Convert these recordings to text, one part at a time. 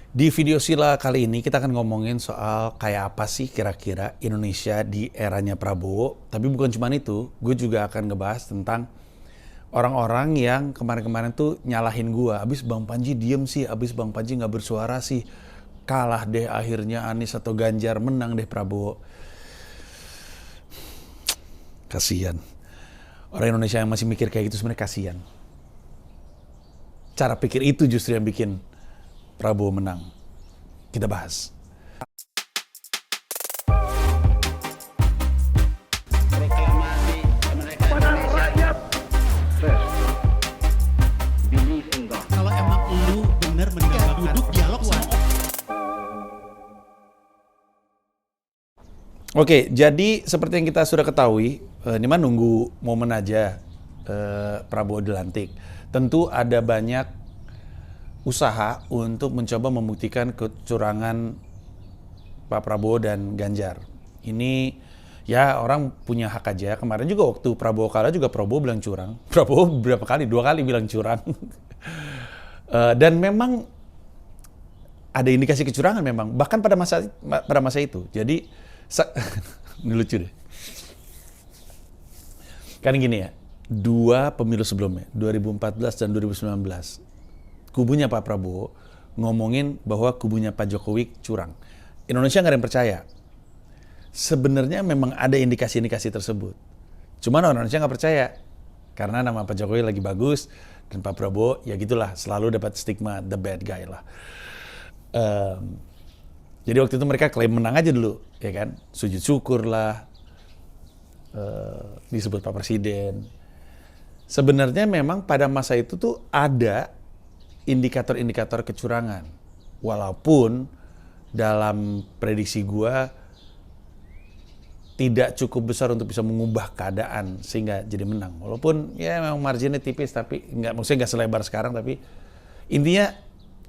Di video Sila kali ini kita akan ngomongin soal kayak apa sih kira-kira Indonesia di eranya Prabowo. Tapi bukan cuma itu, gue juga akan ngebahas tentang orang-orang yang kemarin-kemarin tuh nyalahin gue. Abis Bang Panji diem sih, abis Bang Panji nggak bersuara sih. Kalah deh akhirnya Anies atau Ganjar, menang deh Prabowo. Kasian. Orang Indonesia yang masih mikir kayak gitu sebenarnya kasian. Cara pikir itu justru yang bikin Prabowo menang. Kita bahas. Proklamasi kemerdekaan Indonesia. First, believe in God. Kalau emang lu bener meninggalkan duduk dialog sama Oke, jadi seperti yang kita sudah ketahui, ini mah nunggu momen aja Prabowo dilantik. Tentu ada banyak usaha untuk mencoba membuktikan kecurangan Pak Prabowo dan Ganjar. Ini ya orang punya hak aja. Kemarin juga waktu Prabowo kalah juga Prabowo bilang curang. Prabowo berapa kali? 2 kali bilang curang. Dan memang ada indikasi kecurangan memang. Bahkan pada masa itu. Jadi ini lucu deh. Kan gini ya, 2 pemilu sebelumnya, 2014 dan 2019. Kubunya Pak Prabowo ngomongin bahwa kubunya Pak Jokowi curang. Indonesia nggak ada yang percaya. Sebenarnya memang ada indikasi-indikasi tersebut. Cuman orang Indonesia nggak percaya. Karena nama Pak Jokowi lagi bagus, dan Pak Prabowo ya gitulah, selalu dapat stigma the bad guy lah. Jadi waktu itu mereka klaim menang aja dulu, ya kan? Sujud syukur lah, disebut Pak Presiden. Sebenarnya memang pada masa itu tuh ada indikator-indikator kecurangan. Walaupun dalam prediksi gua tidak cukup besar untuk bisa mengubah keadaan sehingga jadi menang. Walaupun ya memang marginnya tipis, tapi maksudnya nggak selebar sekarang, tapi intinya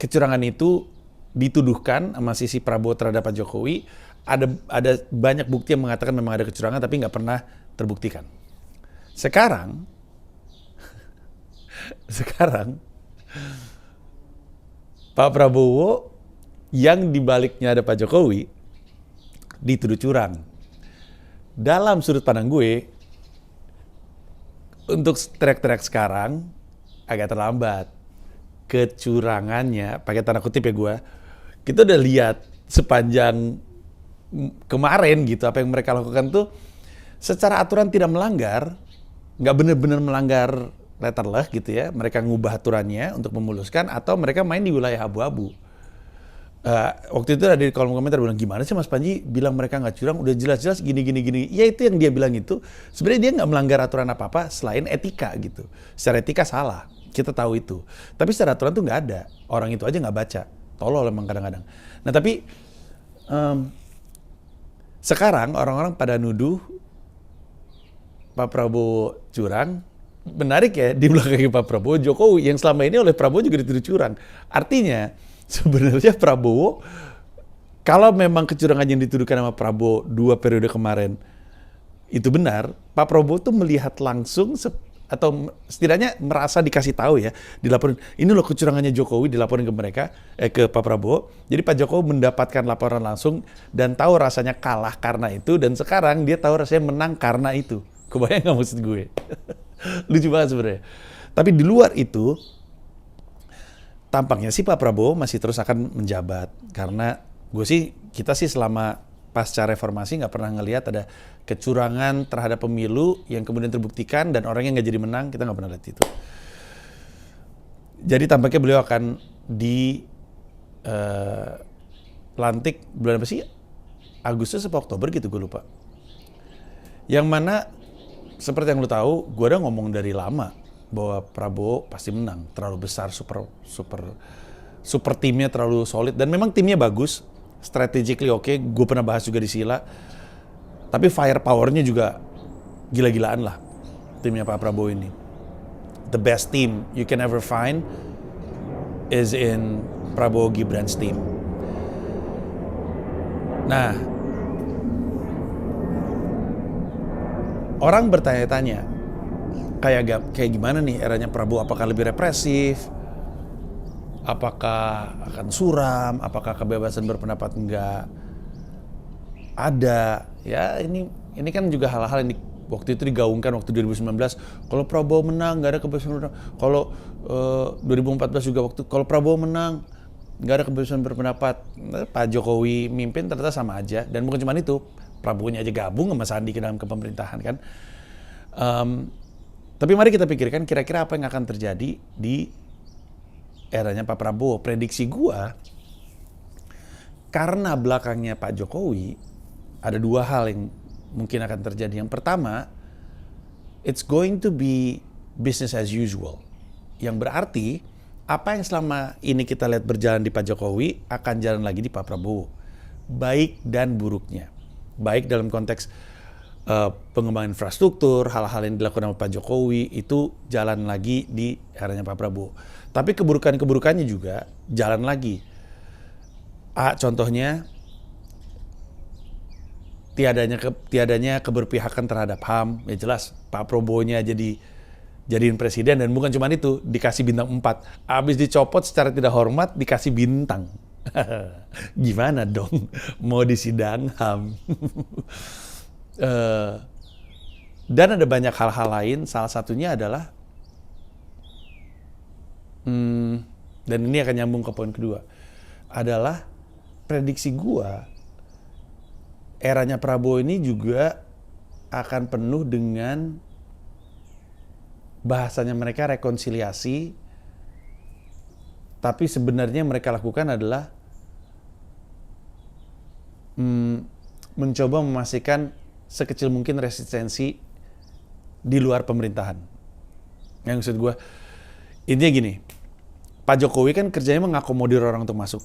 kecurangan itu dituduhkan sama sisi Prabowo terhadap Pak Jokowi. Ada banyak bukti yang mengatakan memang ada kecurangan, tapi nggak pernah terbuktikan. Sekarang Pak Prabowo yang dibaliknya ada Pak Jokowi dituduh curang. Dalam sudut pandang gue, untuk teriak-teriak sekarang agak terlambat. Kecurangannya, pakai tanda kutip ya gue, kita udah lihat sepanjang kemarin gitu, apa yang mereka lakukan tuh secara aturan tidak melanggar, nggak benar-benar melanggar letter lah gitu ya. Mereka ngubah aturannya untuk memuluskan, atau mereka main di wilayah abu-abu. Waktu itu ada di kolom komentar bilang, gimana sih Mas Panji bilang mereka nggak curang, udah jelas-jelas gini. Ya itu yang dia bilang itu, sebenarnya dia nggak melanggar aturan apa-apa selain etika gitu. Secara etika salah, kita tahu itu. Tapi secara aturan tuh nggak ada. Orang itu aja nggak baca. Tolol emang kadang-kadang. Nah tapi sekarang orang-orang pada nuduh Pak Prabowo curang. Menarik ya, di belakang Pak Prabowo, Jokowi yang selama ini oleh Prabowo juga dituduh curang. Artinya sebenarnya Prabowo, kalau memang kecurangan yang dituduhkan sama Prabowo 2 periode kemarin itu benar, Pak Prabowo tuh melihat langsung atau setidaknya merasa dikasih tahu ya, dilaporin, ini loh kecurangannya Jokowi, dilaporin ke mereka, ke Pak Prabowo. Jadi Pak Jokowi mendapatkan laporan langsung dan tahu rasanya kalah karena itu, dan sekarang dia tahu rasanya menang karena itu. Kebayang nggak maksud gue? Lucu banget sebenarnya. Tapi di luar itu, tampaknya sih Pak Prabowo masih terus akan menjabat. Karena kita sih selama pasca reformasi nggak pernah ngelihat ada kecurangan terhadap pemilu yang kemudian terbuktikan dan orangnya nggak jadi menang, kita nggak pernah lihat itu. Jadi tampaknya beliau akan lantik bulan apa sih? Agustus atau Oktober gitu, gue lupa. Yang mana seperti yang lu tahu, gue udah ngomong dari lama bahwa Prabowo pasti menang. Terlalu besar, super timnya terlalu solid, dan memang timnya bagus, strategically oke. Gue pernah bahas juga di Sila. Tapi firepower-nya juga gila-gilaan lah timnya Pak Prabowo ini. The best team you can ever find is in Prabowo Gibran's team. Nah, orang bertanya-tanya, kayak gimana nih eranya Prabowo, apakah lebih represif apakah akan suram, apakah kebebasan berpendapat enggak ada. Ya ini kan juga hal-hal yang waktu itu digaungkan waktu 2019. Kalau Prabowo menang nggak ada kebebasan berpendapat. Kalau 2014 juga waktu kalau Prabowo menang nggak ada kebebasan berpendapat. Pak Jokowi mimpin ternyata sama aja. Dan bukan cuma itu, Prabowo-nya aja gabung sama Sandi ke dalam kepemerintahan kan. Tapi mari kita pikirkan kira-kira apa yang akan terjadi di eranya Pak Prabowo. Prediksi gua, karena belakangnya Pak Jokowi, ada dua hal yang mungkin akan terjadi. Yang pertama, it's going to be business as usual. Yang berarti, apa yang selama ini kita lihat berjalan di Pak Jokowi, akan jalan lagi di Pak Prabowo. Baik dan buruknya. Baik dalam konteks pengembangan infrastruktur, hal-hal yang dilakukan oleh Pak Jokowi, itu jalan lagi di eranya Pak Prabowo. Tapi keburukan-keburukannya juga jalan lagi. Contohnya, tiadanya keberpihakan terhadap HAM, ya jelas Pak Prabowo-nya jadiin presiden, dan bukan cuma itu, dikasih bintang 4. Habis dicopot secara tidak hormat, dikasih bintang. Gimana dong mau disidang HAM? Dan ada banyak hal-hal lain, salah satunya adalah dan ini akan nyambung ke poin kedua, adalah prediksi gua eranya Prabowo ini juga akan penuh dengan bahasanya mereka rekonsiliasi, tapi sebenarnya yang mereka lakukan adalah mencoba memastikan sekecil mungkin resistensi di luar pemerintahan. Yang maksud gue, intinya gini, Pak Jokowi kan kerjanya mengakomodir orang untuk masuk.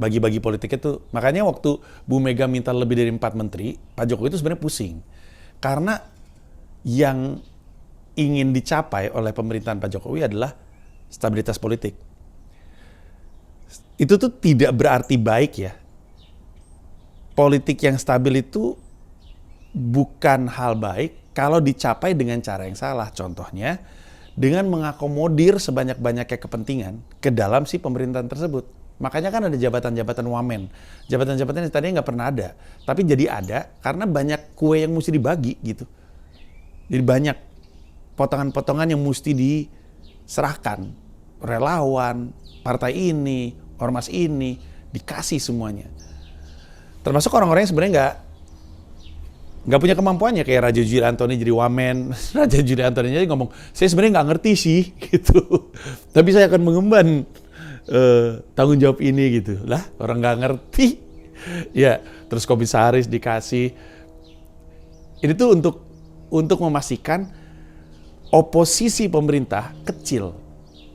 Bagi-bagi politiknya tuh, makanya waktu Bu Mega minta lebih dari 4 menteri, Pak Jokowi itu sebenarnya pusing. Karena yang ingin dicapai oleh pemerintahan Pak Jokowi adalah stabilitas politik. Itu tuh tidak berarti baik ya. Politik yang stabil itu bukan hal baik kalau dicapai dengan cara yang salah. Contohnya, dengan mengakomodir sebanyak-banyaknya kepentingan ke dalam si pemerintahan tersebut. Makanya kan ada jabatan-jabatan wamen. Jabatan-jabatan yang tadinya nggak pernah ada. Tapi jadi ada karena banyak kue yang mesti dibagi gitu. Jadi banyak potongan-potongan yang mesti diserahkan. Relawan, partai ini, ormas ini, dikasih semuanya. Termasuk orang-orang yang sebenarnya nggak punya kemampuannya, kayak Raja Juli Antoni jadi wamen. Raja Juli Antoni aja ngomong, saya sebenarnya nggak ngerti sih gitu, tapi saya akan mengemban tanggung jawab ini gitu. Lah orang nggak ngerti ya. Terus komisaris dikasih. Ini tuh untuk memastikan oposisi pemerintah kecil.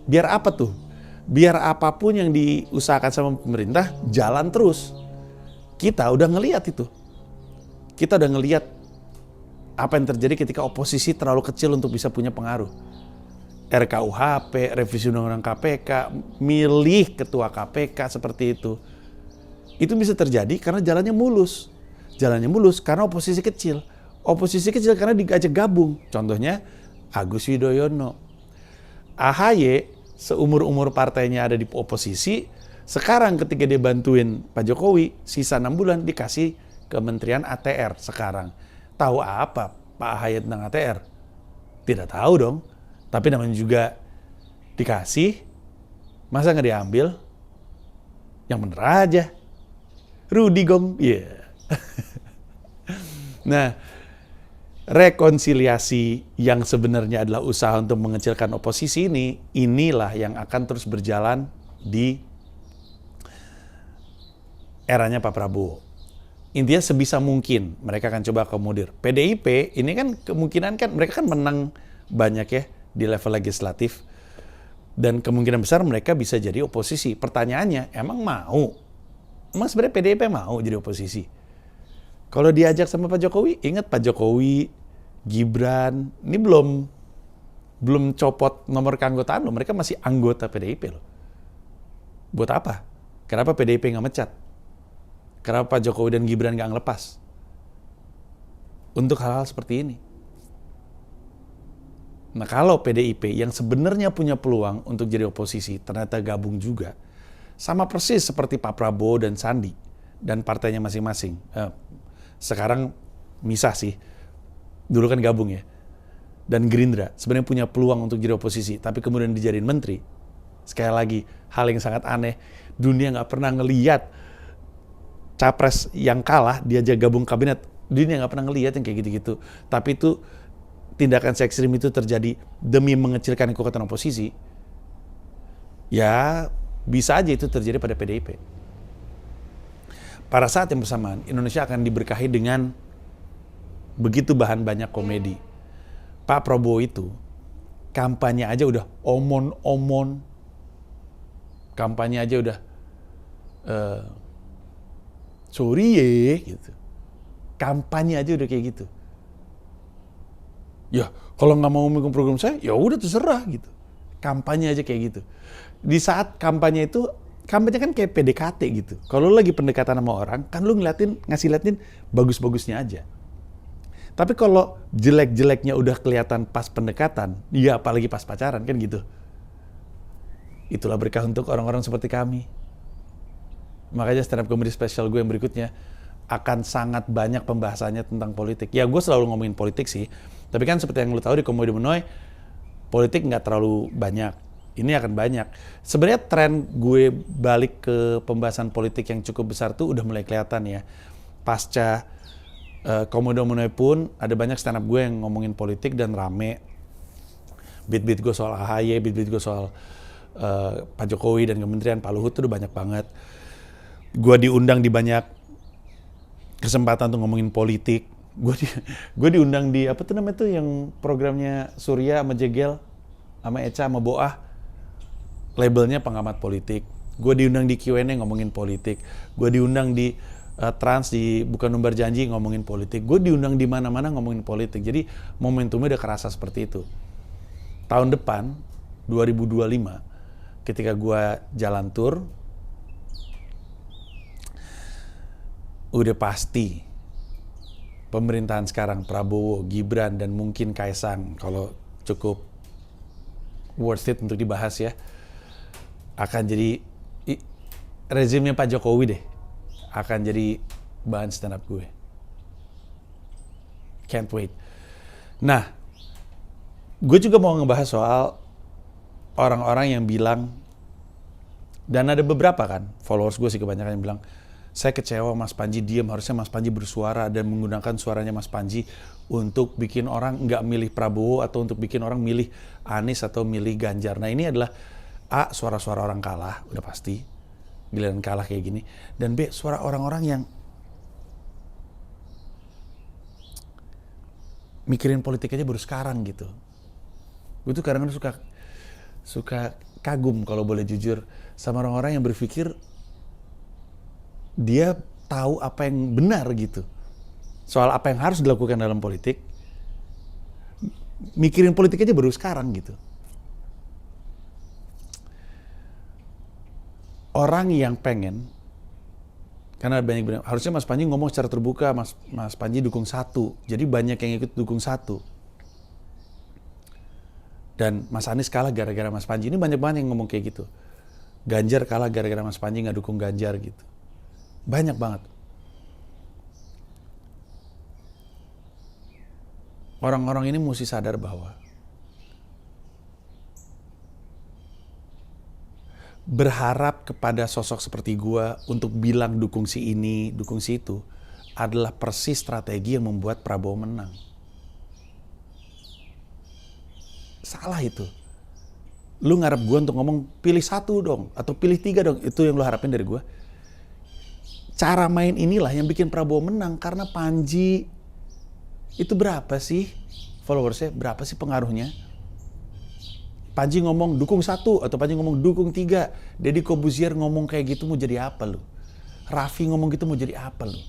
Biar apa tuh? Biar apapun yang diusahakan sama pemerintah jalan terus. Kita udah ngelihat itu. Kita udah ngelihat apa yang terjadi ketika oposisi terlalu kecil untuk bisa punya pengaruh. RKUHP, revisi Undang-Undang KPK, milih ketua KPK seperti itu. Itu bisa terjadi karena jalannya mulus. Jalannya mulus karena oposisi kecil. Oposisi kecil karena diajak gabung. Contohnya Agus Yudhoyono. AHY seumur-umur partainya ada di oposisi, sekarang ketika dia bantuin Pak Jokowi, sisa 6 bulan dikasih Kementerian ATR sekarang. Tahu apa Pak AHY tentang ATR? Tidak tahu dong. Tapi namanya juga dikasih, masa nggak diambil? Yang bener aja. Rudi Gong, iya. Yeah. Nah, rekonsiliasi yang sebenarnya adalah usaha untuk mengecilkan oposisi inilah yang akan terus berjalan di eranya Pak Prabowo. Intinya sebisa mungkin mereka akan coba akomodir. PDIP ini kan kemungkinan kan mereka kan menang banyak ya di level legislatif. Dan kemungkinan besar mereka bisa jadi oposisi. Pertanyaannya, emang mau? Emang sebenarnya PDIP mau jadi oposisi? Kalau diajak sama Pak Jokowi, ingat Pak Jokowi, Gibran, ini belum copot nomor keanggotaan loh. Mereka masih anggota PDIP loh. Buat apa? Kenapa PDIP nggak mecat? Kenapa Pak Jokowi dan Gibran nggak ngelepas? Untuk hal-hal seperti ini. Nah kalau PDIP yang sebenarnya punya peluang untuk jadi oposisi ternyata gabung juga, sama persis seperti Pak Prabowo dan Sandi dan partainya masing-masing. Sekarang misah sih, dulu kan gabung ya. Dan Gerindra sebenarnya punya peluang untuk jadi oposisi, tapi kemudian dijadiin menteri. Sekali lagi, hal yang sangat aneh, dunia nggak pernah ngeliat capres yang kalah diajak gabung kabinet. Dunia nggak pernah ngeliat yang kayak gitu-gitu. Tapi itu tindakan se ekstrim itu terjadi demi mengecilkan kekuatan oposisi, ya bisa aja itu terjadi pada PDIP. Pada saat yang bersamaan, Indonesia akan diberkahi dengan begitu bahan banyak komedi. Pak Prabowo itu, kampanye aja udah omon-omon, kampanye aja udah sorry ya, gitu. Kampanye aja udah kayak gitu. Ya, kalau nggak mau mendukung program saya, ya udah terserah gitu. Kampanye aja kayak gitu. Di saat kampanye itu, kampanye kan kayak PDKT gitu. Kalau lu lagi pendekatan sama orang, kan lu ngasih liatin bagus-bagusnya aja. Tapi kalau jelek-jeleknya udah kelihatan pas pendekatan, ya apalagi pas pacaran kan gitu. Itulah berkah untuk orang-orang seperti kami. Makanya stand up comedy special gue yang berikutnya akan sangat banyak pembahasannya tentang politik. Ya gue selalu ngomongin politik sih. Tapi kan seperti yang lu tahu di Komedi Menoy, politik nggak terlalu banyak. Ini akan banyak. Sebenarnya tren gue balik ke pembahasan politik yang cukup besar tuh udah mulai kelihatan ya. Pasca Komedi Menoy pun ada banyak stand up gue yang ngomongin politik dan rame. Beat-beat gue soal AHY, beat-beat gue soal Pak Jokowi dan Kementerian Pak Luhut tuh udah banyak banget. Gue diundang di banyak kesempatan untuk ngomongin politik. Gue diundang di apa tuh namanya tuh yang programnya Surya sama Jegel sama Echa sama Boah, labelnya pengamat politik. Gue diundang di Q&A ngomongin politik. Gue diundang di Trans di Bukan Numbar Janji ngomongin politik. Gue diundang di mana-mana ngomongin politik. Jadi momentumnya udah kerasa seperti itu. Tahun depan 2025 ketika gue jalan tour, udah pasti pemerintahan sekarang Prabowo, Gibran, dan mungkin Kaisang, kalau cukup worth it untuk dibahas ya, akan jadi rezimnya Pak Jokowi deh, akan jadi bahan stand up gue. Can't wait. Nah, gue juga mau ngebahas soal orang-orang yang bilang, dan ada beberapa kan, followers gue sih kebanyakan yang bilang, saya kecewa Mas Panji diam, harusnya Mas Panji bersuara dan menggunakan suaranya Mas Panji untuk bikin orang nggak milih Prabowo atau untuk bikin orang milih Anies atau milih Ganjar. Nah ini adalah A, suara-suara orang kalah, udah pasti, giliran kalah kayak gini. Dan B, suara orang-orang yang mikirin politik aja baru sekarang gitu. Gue tuh kadang-kadang suka kagum kalau boleh jujur sama orang-orang yang berpikir dia tahu apa yang benar gitu. Soal apa yang harus dilakukan dalam politik. Mikirin politik aja baru sekarang gitu. Orang yang pengen, karena banyak bilang, harusnya Mas Panji ngomong secara terbuka, Mas Panji dukung satu. Jadi banyak yang ikut dukung satu. Dan Mas Anies kalah gara-gara Mas Panji. Ini banyak banget yang ngomong kayak gitu. Ganjar kalah gara-gara Mas Panji nggak dukung Ganjar gitu. Banyak banget. Orang-orang ini mesti sadar bahwa berharap kepada sosok seperti gua untuk bilang dukung si ini, dukung si itu adalah persis strategi yang membuat Prabowo menang. Salah itu. Lu ngarep gua untuk ngomong pilih satu dong atau pilih tiga dong, itu yang lu harapin dari gua. Cara main inilah yang bikin Prabowo menang, karena Panji itu berapa sih followersnya, berapa sih pengaruhnya? Panji ngomong dukung satu atau Panji ngomong dukung tiga, Deddy Kobuzier ngomong kayak gitu mau jadi apa lu? Raffi ngomong gitu mau jadi apa lu?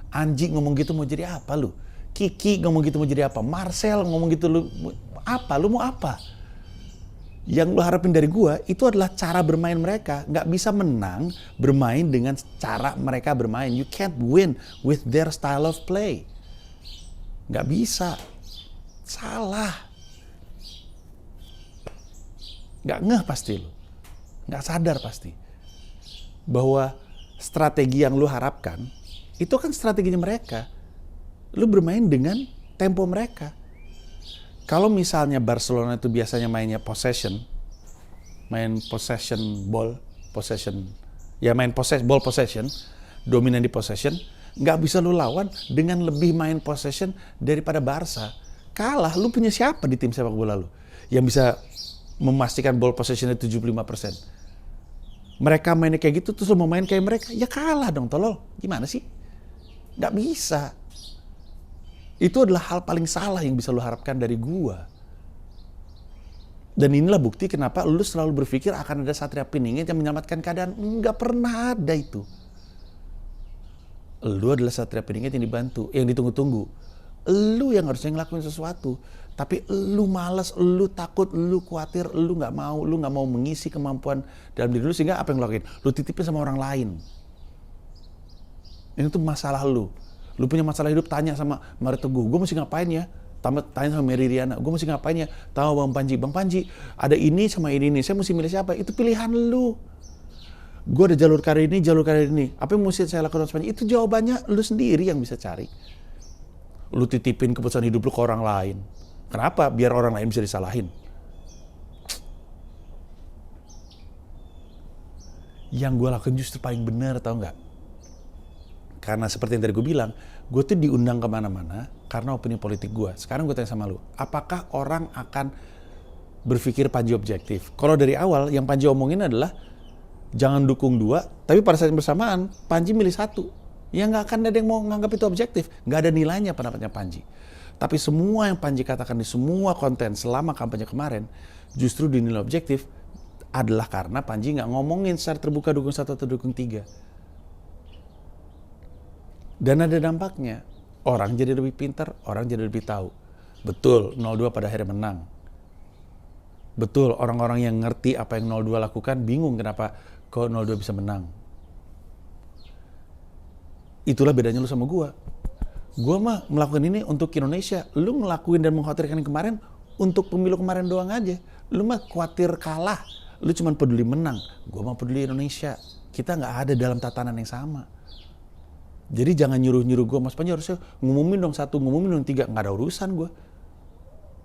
Anji ngomong gitu mau jadi apa lu? Kiki ngomong gitu mau jadi apa? Marcel ngomong gitu lu apa? Lu mau apa? Yang lo harapin dari gua itu adalah cara bermain mereka. Nggak bisa menang bermain dengan cara mereka bermain. You can't win with their style of play. Nggak bisa. Salah. Nggak ngeh pasti lu. Nggak sadar pasti. Bahwa strategi yang lu harapkan, itu kan strateginya mereka. Lu bermain dengan tempo mereka. Kalau misalnya Barcelona itu biasanya mainnya possession, main possession ball, ball possession, dominan di possession, nggak bisa lu lawan dengan lebih main possession daripada Barca. Kalah, lu punya siapa di tim sepak bola lu yang bisa memastikan ball possessionnya 75%? Mereka mainnya kayak gitu, terus lu mau main kayak mereka, ya kalah dong, tolol. Gimana sih? Nggak bisa. Itu adalah hal paling salah yang bisa lu harapkan dari gua. Dan inilah bukti kenapa lu selalu berpikir akan ada Satria Piningit yang menyelamatkan keadaan. Nggak pernah ada itu. Lu adalah Satria Piningit yang dibantu, yang ditunggu-tunggu. Lu yang harusnya ngelakuin sesuatu. Tapi lu malas, lu takut, lu khawatir, lu nggak mau mengisi kemampuan dalam diri lu, sehingga apa yang lu lakuin? Lu titipin sama orang lain. Ini tuh masalah lu. Lu punya masalah hidup, tanya sama Mario Teguh, gue mesti ngapain ya? Tanya sama Mary Riana, gue mesti ngapain ya? Tahu Bang Panji, ada ini sama ini, saya mesti milih siapa? Itu pilihan lu. Gue ada jalur karir ini, apa yang mesti saya lakukan sepanjang? Itu jawabannya lu sendiri yang bisa cari. Lu titipin keputusan hidup lu ke orang lain. Kenapa? Biar orang lain bisa disalahin. Yang gue lakukan justru paling benar, tau nggak? Karena seperti yang tadi gue bilang, gue tuh diundang kemana-mana karena opini politik gue. Sekarang gue tanya sama lu, apakah orang akan berpikir Panji objektif? Kalau dari awal yang Panji omongin adalah jangan dukung dua, tapi pada saat yang bersamaan Panji milih satu. Ya nggak akan ada yang mau nganggap itu objektif. Nggak ada nilainya pendapatnya Panji. Tapi semua yang Panji katakan di semua konten selama kampanye kemarin justru dinilai objektif adalah karena Panji nggak ngomongin secara terbuka dukung satu atau dukung tiga. Dan ada dampaknya. Orang jadi lebih pintar, orang jadi lebih tahu. Betul, 02 pada akhirnya menang. Betul, orang-orang yang ngerti apa yang 02 lakukan bingung kenapa kok 02 bisa menang. Itulah bedanya lu sama gua. Gua mah melakukan ini untuk Indonesia. Lu ngelakuin dan mengkhawatirkan yang kemarin untuk pemilu kemarin doang aja. Lu mah khawatir kalah. Lu cuma peduli menang. Gua mah peduli Indonesia. Kita nggak ada dalam tatanan yang sama. Jadi jangan nyuruh-nyuruh gue, Mas Panji harusnya ngumumin dong satu, ngumumin dong tiga. Nggak ada urusan gue.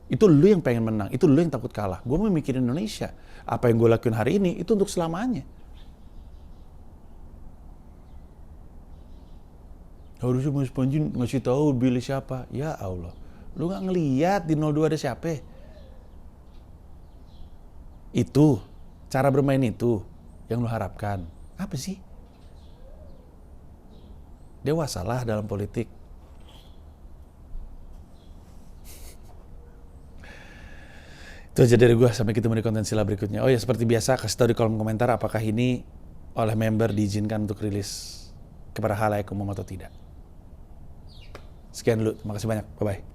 Itu lu yang pengen menang, itu lu yang takut kalah. Gue mau mikirin Indonesia. Apa yang gue lakuin hari ini, itu untuk selamanya. Harusnya Mas Panji ngasih tahu pilih siapa. Ya Allah, lu nggak ngeliat di 02 ada siapa? Itu, cara bermain itu yang lu harapkan. Apa sih? Dewasalah dalam politik. Itu aja dari gue, sampai ketemu di konten sila berikutnya. Oh ya, seperti biasa kasih tahu di kolom komentar apakah ini oleh member diizinkan untuk rilis kepada halayak umum atau tidak. Sekian dulu, terima kasih banyak, bye-bye.